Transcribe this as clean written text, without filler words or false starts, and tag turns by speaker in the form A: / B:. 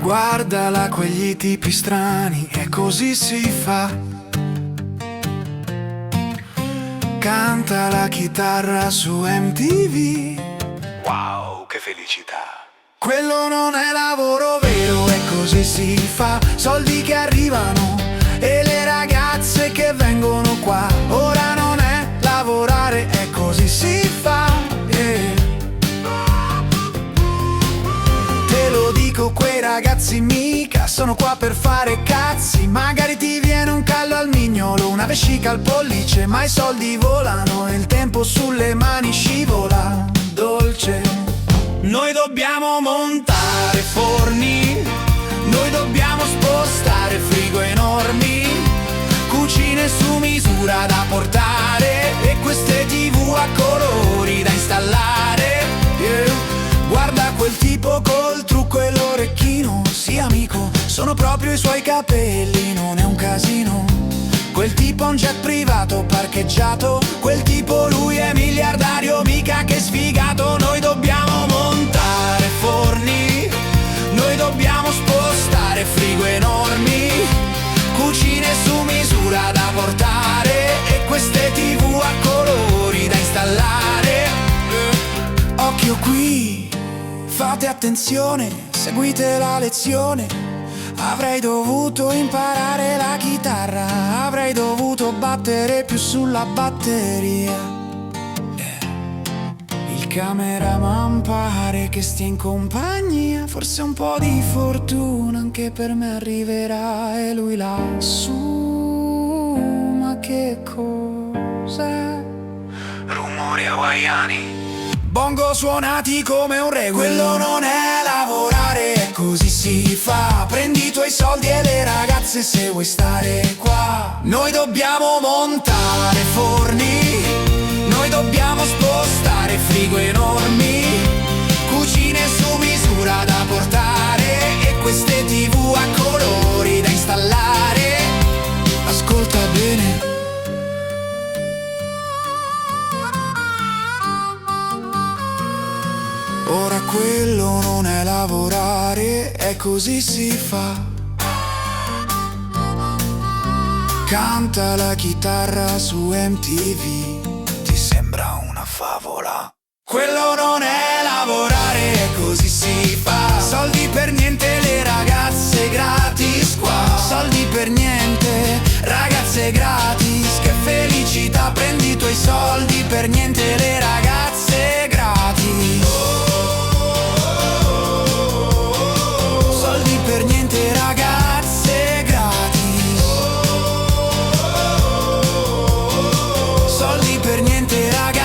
A: Guardala quegli tipi strani e così si fa. Canta la chitarra su MTV. Wow, che felicità. Quello non è lavoro vero e così si fa. Soldi che arrivano e le ragazze che vengono qua. Ora non è lavorare e così si fa. Te lo dico, quei ragazzi mica sono qua per fare cazzi. Magari ti viene un callo al mignolo, una vescica al pollice, ma i soldi volano e il tempo sulle mani scivola dolce. Noi dobbiamo montare forni, noi dobbiamo spostare frigo enormi, cucine su misura da portare e queste TV a colori da installare. Guarda quel tipo col trucco e l'orecchino, sì amico, sono proprio i suoi capelli, non è un casino. Quel tipo ha un jet privato parcheggiato, quel tipo lui è miliardario, mica che sfigato. Noi dobbiamo montare forni, noi dobbiamo spostare frigo enormi, cucine su misura da portare e queste TV a colori da installare. Occhio qui, fate attenzione, seguite la lezione. Avrei dovuto imparare la chitarra, avrei dovuto battere più sulla batteria. Il cameraman pare che stia in compagnia, forse un po' di fortuna anche per me arriverà. E lui lassù, ma che cos'è? Rumori hawaiani, bongo suonati come un re. Quello non è lavorare, così si fa. Prendi i tuoi soldi e le ragazze se vuoi stare qua. Noi dobbiamo montare forni, noi dobbiamo spostare frigo enormi, cucine su misura da portare e queste TV a colori da installare. Ascolta bene, ora quello non è lavorare, è così si fa. Canta la chitarra su MTV, ti sembra una favola? Quello non è lavorare, è così si fa. Soldi per niente, le ragazze gratis qua. Soldi per niente, ragazze gratis. Che felicità, prendi i tuoi soldi per niente, le ragazze gratis. Per niente, ragazze gratis. Soldi per niente, ragazze.